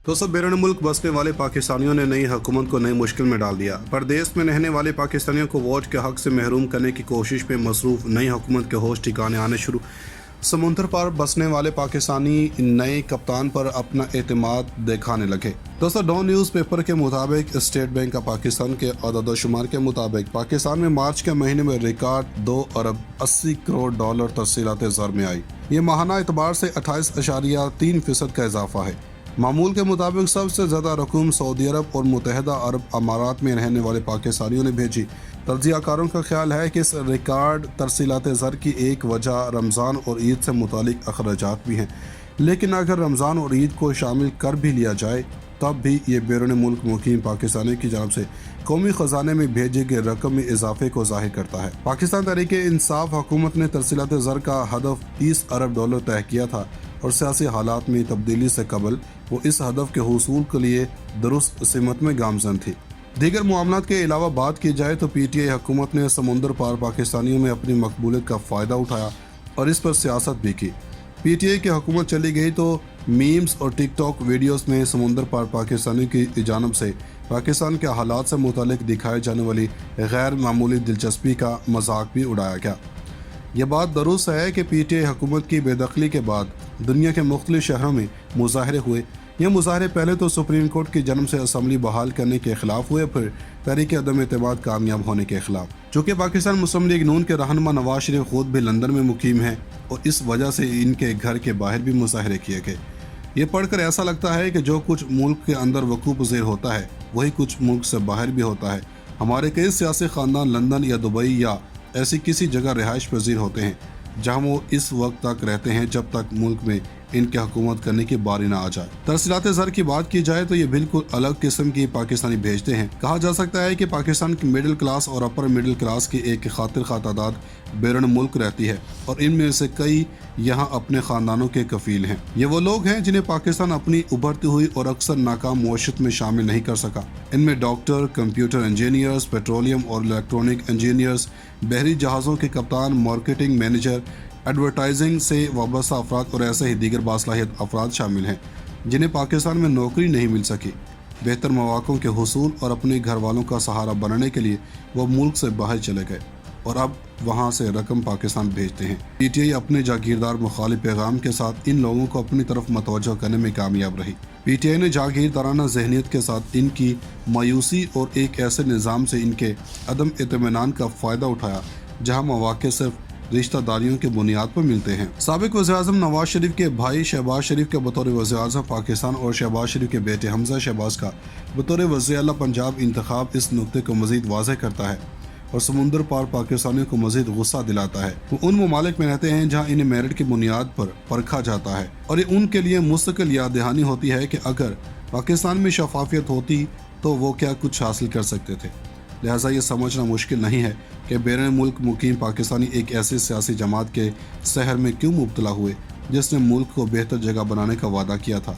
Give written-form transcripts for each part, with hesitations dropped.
तो सब बैरून मुल्क बसने वाले पाकिस्तानियों ने नई हुकूमत को नई मुश्किल में डाल दिया। परदेश में रहने वाले पाकिस्तानियों को वोट के हक से महरूम करने की कोशिश में मसरूफ नई हुकूमत के होश ठिकाने आने शुरू। समुंदर पार बसने वाले पाकिस्तानी नए कप्तान पर अपना एतमाद दिखाने लगे। दोस्तों, डॉन न्यूज़ पेपर के मुताबिक स्टेट बैंक ऑफ पाकिस्तान के अदद-ओ-शुमार के मुताबिक पाकिस्तान में मार्च के महीने में रिकॉर्ड 2 अरब 80 करोड़ डॉलर तरसीलात ज़र में आई। ये माहाना एतबार से 28.3% का इजाफा है। मामूल के मुताबिक सबसे ज़्यादा रकूम सऊदी अरब और मुत्तहिदा अरब अमारात में रहने वाले पाकिस्तानियों ने भेजी। तज्ज़ियाकारों का ख्याल है कि इस रिकॉर्ड तरसीलात ज़र की एक वजह रमज़ान और ईद से मुतालिक अखराजात भी हैं, लेकिन अगर रमज़ान और ईद को शामिल कर भी लिया जाए तब भी ये बैरून मुल्क मुकीम पाकिस्तानी की जानब से कौमी ख़जाने में भेजे गए रकम में इजाफे को ज़ाहिर करता है। पाकिस्तान तहरीक-ए-इंसाफ हुकूमत ने तरसीलात ज़र का हदफ 30 अरब डॉलर तय किया था और सियासी हालात में तब्दीली से कबल वो इस हदफ के हुसूल के लिए दुरुस्त सिमत में गामजन थी। दीगर मामलात के अलावा बात की जाए तो PTI हुकूमत ने समुंदर पार पाकिस्तानियों में अपनी मकबूलियत का फ़ायदा उठाया और इस पर सियासत भी की। PTI की हुकूमत चली गई तो मीम्स और टिकटॉक वीडियोस में समुंदर पार पाकिस्तानी की जानब से पाकिस्तान के हालात से मुतालिक दिखाई जाने वाली गैर मामूली दिलचस्पी का मजाक भी उड़ाया गया। यह बात दुरुस्त है कि PTI हुकूमत की बेदखली के बाद दुनिया के मुख्तलिफ शहरों में मुजाहरे हुए। ये मुजाहरे पहले तो सुप्रीम कोर्ट की जन्म से असम्बली बहाल करने के खिलाफ हुए, फिर तहरीक अदम एतमाद कामयाब होने के खिलाफ। चूँकि पाकिस्तान मुस्लिम लीग नून के रहनुमा नवाज शरीफ खुद भी लंदन में मुकीम हैं और इस वजह से इनके घर के बाहर भी मुजाहरे किए गए। ये पढ़कर ऐसा लगता है कि जो कुछ मुल्क के अंदर वकूफ़ पज़ीर होता है वही कुछ मुल्क से बाहर भी होता है। हमारे कई सियासी ख़ानदान लंदन या दुबई या ऐसी किसी जगह रिहाइश पज़ीर होते हैं जहां वो इस वक्त तक रहते हैं जब तक मुल्क में इनकी हुकूमत करने की बारी ना आ जाए। तरसीलात ज़र की बात की जाए तो ये बिल्कुल अलग किस्म की पाकिस्तानी भेजते हैं। कहा जा सकता है कि पाकिस्तान की मिडिल क्लास और अपर मिडिल क्लास की एक खातिर खा तादाद बैरून मुल्क रहती है और इनमें से कई यहाँ अपने ख़ानदानों के कफील हैं। ये वो लोग हैं जिन्हें पाकिस्तान अपनी उभरती हुई और अक्सर नाकाम मुआशरत में शामिल नहीं कर सका। इनमें डॉक्टर, कंप्यूटर इंजीनियर्स, पेट्रोलियम और इलेक्ट्रॉनिक इंजीनियर्स, बहरी जहाज़ों के कप्तान, मार्केटिंग मैनेजर, एडवर्टाइजिंग से वाबस्ता अफराद और ऐसे ही दीगर बासलाहियत अफराद शामिल हैं जिन्हें पाकिस्तान में नौकरी नहीं मिल सकी। बेहतर मौक़ों के हुसूल और अपने घर वालों का सहारा बनने के लिए वो मुल्क से बाहर चले गए और अब वहाँ से रकम पाकिस्तान भेजते हैं। PTI अपने जागीरदार मुखालिफ पैगाम के साथ इन लोगों को अपनी तरफ मतवज्जो करने में कामयाब रही। PTI ने जागीरदाराना जहनीत के साथ इनकी मायूसी और एक ऐसे निज़ाम से इनके अदम इत्मीनान का फ़ायदा उठाया जहाँ मौक़े सिर्फ रिश्तेदारियों की बुनियाद पर मिलते हैं। साबिक वज़ीर-ए-आज़म नवाज शरीफ के भाई शहबाज शरीफ के बतौर वज़ीर-ए-आज़म पाकिस्तान और शहबाज शरीफ के बेटे हमजा शहबाज का बतौर वज़ीर आला पंजाब इंतखाब इस नुक्ते को मज़ीद वाज़ेह करता है और समुंदर पार पाकिस्तानियों को मज़ीद गुस्सा दिलाता है। वो उन ममालिक में रहते हैं जहाँ इन्हें मेरिट की बुनियाद पर परखा जाता है और ये उनके लिए मुस्तकिल याद दहानी होती है कि अगर पाकिस्तान में शफाफियत होती तो वो क्या कुछ हासिल कर सकते थे। लिहाजा ये समझना मुश्किल नहीं है कि बैरून मुल्क मुकीम पाकिस्तानी एक ऐसी सियासी जमात के सहर में क्यों मुब्तला हुए जिसने मुल्क को बेहतर जगह बनाने का वादा किया था।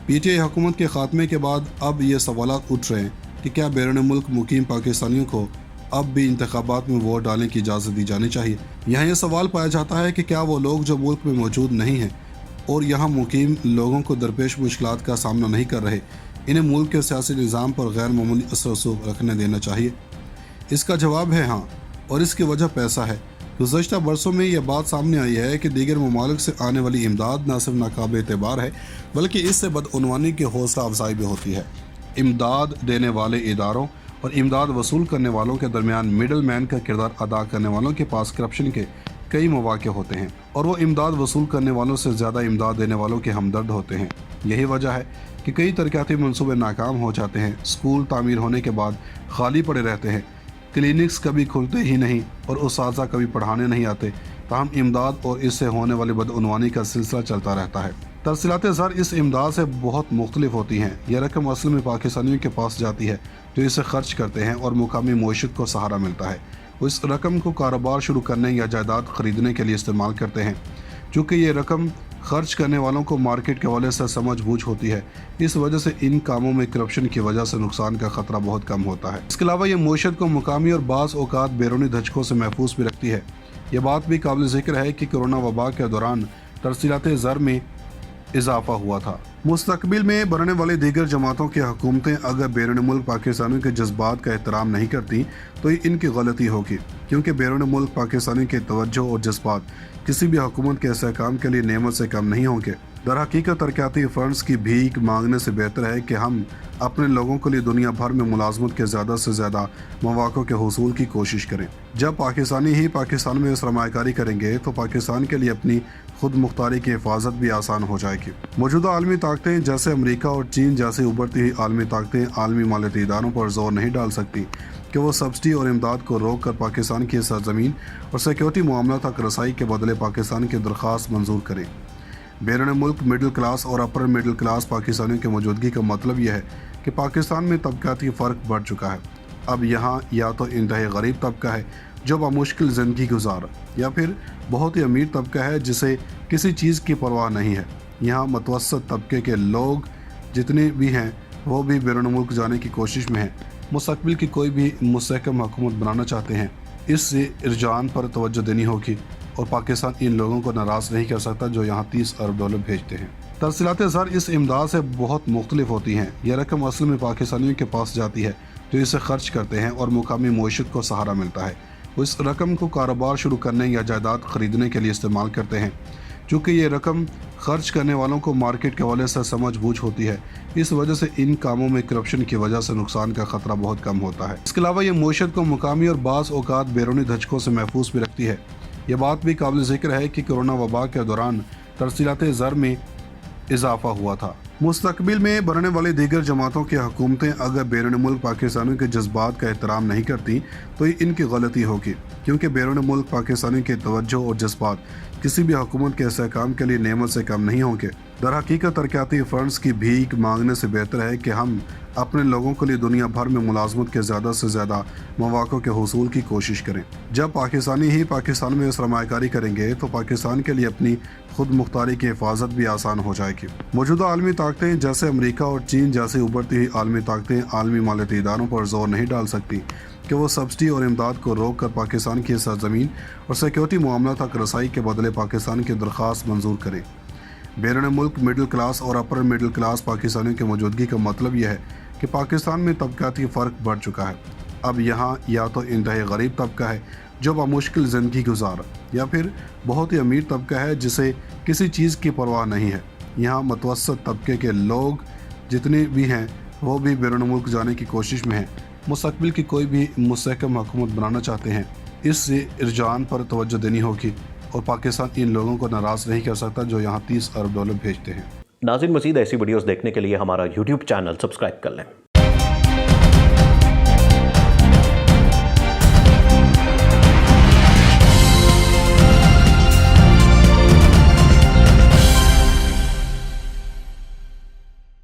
PTI हुकूमत के ख़ात्मे के बाद अब ये सवालात उठ रहे हैं कि क्या बैरून मुल्क मुकीम पाकिस्तानियों को अब भी इंतखाबात में वोट डालने की इजाज़त दी जानी चाहिए। यहाँ यह सवाल पाया जाता है कि क्या वो लोग जो मुल्क में मौजूद नहीं हैं और यहाँ मुकीम लोगों को दरपेश मुश्किलात का सामना नहीं कर रहे, इन्हें मुल्क के सियासी निज़ाम पर गैर मामूली असर रसूख रखने देना चाहिए। इसका जवाब है हाँ, और इसकी वजह पैसा है। गुज़श्ता बरसों में यह बात सामने आई है कि दीगर ममालिक से आने वाली इमदाद न सिर्फ नाकाबिल एतबार है बल्कि इससे बदउनवानी की हौसला अफजाई भी होती है। इमदाद देने वाले इदारों और इमदाद वसूल करने वालों के दरमियान मिडल मैन का किरदार अदा करने वालों के पास करप्शन के कई मौक़े होते हैं और वो इमदाद वसूल करने वालों से ज़्यादा इमदाद देने वालों के हमदर्द होते हैं। यही वजह है कि कई तरक्याती मनसूबे नाकाम हो जाते हैं, स्कूल तामीर होने के बाद खाली पड़े रहते हैं, क्लिनिक्स कभी खुलते ही नहीं और उस्ताज़ा कभी पढ़ाने नहीं आते, ताहम इमदाद और इससे होने वाली बदउनवानी का सिलसिला चलता रहता है। तरसीलात ज़र इस इमदाद से बहुत मुख्तलिफ होती हैं। यह रकम असल में पाकिस्तानियों के पास जाती है जो इसे खर्च करते हैं और मुकामी मईशत को सहारा मिलता है। वो इस रकम को कारोबार शुरू करने या जायदाद ख़रीदने के लिए इस्तेमाल करते हैं। चूँकि ये रकम खर्च करने वालों को मार्केट के हवाले से समझ बूझ होती है, इस वजह से इन कामों में करप्शन की वजह से नुकसान का खतरा बहुत कम होता है। इसके अलावा ये मईशत को मुकामी और बाज़ औक़ात बैरूनी धचकों से महफूज भी रखती है। यह बात भी काबिल ज़िक्र है कि कोरोना वबा के दौरान तरसीलात ज़र में इजाफा हुआ था। मुस्तकबिल में बनने वाली दीगर जमातों की हुकूमतें अगर बैरून मुल्क पाकिस्तानियों के जज्बात का एहतराम नहीं करती तो ये इनकी गलती होगी, क्योंकि बैरून मुल्क पाकिस्तानियों के तवज्जो और जज्बात किसी भी हुकूमत के इस्तेहकाम के लिए नेमत से कम नहीं होंगे। दरहकीकत तरक्याती फंड्स की भीख मांगने से बेहतर है कि हम अपने लोगों के लिए दुनिया भर में मुलाजमत के ज़्यादा से ज़्यादा मौक़ों के हुसूल की कोशिश करें। जब पाकिस्तानी ही पाकिस्तान में सरमायाकारी करेंगे तो पाकिस्तान के लिए अपनी खुद मुख्तारी की हिफाजत भी आसान हो जाएगी। मौजूदा आलमी ताकतें जैसे अमेरिका और चीन जैसी उभरती हुई आलमी ताकतें आलमी मालियाती इदारों पर जोर नहीं डाल सकती कि वो सब्सिडी और इमदाद को रोक कर पाकिस्तान की सरजमीन और सिक्योरिटी मामला तक रसाई के बदले पाकिस्तान की दरख्वास्त मंजूर करें। बैरून मुल्क मिडिल क्लास और अपर मिडिल क्लास पाकिस्तानियों की मौजूदगी का मतलब यह है कि पाकिस्तान में तबकाती फ़र्क बढ़ चुका है। अब यहाँ या तो इंतहाई गरीब तबका है जो बामुश्किल ज़िंदगी गुजार, या फिर बहुत ही अमीर तबका है जिसे किसी चीज़ की परवाह नहीं है। यहाँ मतवसत तबके के लोग जितने भी हैं वो भी बैरून मुल्क जाने की कोशिश में हैं। मुस्तकबिल की कोई भी मुस्तहकम हुकूमत बनाना चाहते हैं, इस रुझान पर तवज्जो देनी होगी और पाकिस्तान इन लोगों को नाराज़ नहीं कर सकता जो यहाँ $30 अरब भेजते हैं। तरसीलात ज़र इस इमदाद से बहुत मुख्तलिफ होती हैं। यह रकम असल में पाकिस्तानियों के पास जाती है जो इसे खर्च करते हैं और मुकामी मईशत को सहारा मिलता है। वो इस रकम को कारोबार शुरू करने या जायदाद ख़रीदने के लिए इस्तेमाल करते हैं। चूँकि ये रकम खर्च करने वालों को मार्केट के हवाले से समझ बूझ होती है, इस वजह से इन कामों में करप्शन की वजह से नुकसान का खतरा बहुत कम होता है। इसके अलावा ये मईशत को मुकामी और बाज़ औक़ात बैरूनी धचकों से महफूज भी रखती है। यह बात भी काबिल ज़िक्र है कि कोरोना वबा के दौरान तरसीलात ज़र में इजाफा हुआ था। मुस्तकबिल में बनने वाली दीगर जमातों की हुकूमतें अगर बैरून मुल्क पाकिस्तानियों के जज्बात का एहतराम नहीं करती तो ये इनकी गलती होगी, क्योंकि बैरून मुल्क पाकिस्तानियों के तवज्जो और जज्बात किसी भी हुकूमत के इस्तेहकाम के लिए नेमत से कम नहीं होंगे। दरहकीकत तरक्याती फंड्स की भीख मांगने से बेहतर है कि हम अपने लोगों के लिए दुनिया भर में मुलाजमत के ज़्यादा से ज़्यादा मौक़ों के हुसूल की कोशिश करें। जब पाकिस्तानी ही पाकिस्तान में सरमायाकारी करेंगे तो पाकिस्तान के लिए अपनी खुद मुख्तारी की हिफाजत भी आसान हो जाएगी। मौजूदा आलमी ताकतें जैसे अमेरिका और चीन जैसी उभरती हुई आलमी ताकतें आलमी मालियाती इदारों पर जोर नहीं डाल सकती कि वो सब्सिडी और इमदाद को रोक कर पाकिस्तान की सरजमीन और सिक्योरिटी मामला तक रसाई के बदले पाकिस्तान की दरख्वास्त मंजूर करें। बैरून मुल्क मिडिल क्लास और अपर मिडिल क्लास पाकिस्तानियों की मौजूदगी का मतलब यह है कि पाकिस्तान में तबकाती फ़र्क बढ़ चुका है। अब यहाँ या तो इंतहाई गरीब तबका है जो बामुश्किल ज़िंदगी गुजार, या फिर बहुत ही अमीर तबका है जिसे किसी चीज़ की परवाह नहीं है। यहाँ मतवसत तबके के लोग जितने भी हैं वो भी बैरून मुल्क जाने की कोशिश में हैं। मुस्तकबिल की कोई भी मुस्तहकम हुकूमत बनाना चाहते हैं, इस रुझान पर तवज्जो देनी होगी और पाकिस्तान इन लोगों को नाराज़ नहीं कर सकता जो यहाँ $30 अरब भेजते हैं। नाज़रीन, मज़ीद ऐसी वीडियोस देखने के लिए हमारा YouTube चैनल सब्सक्राइब कर लें।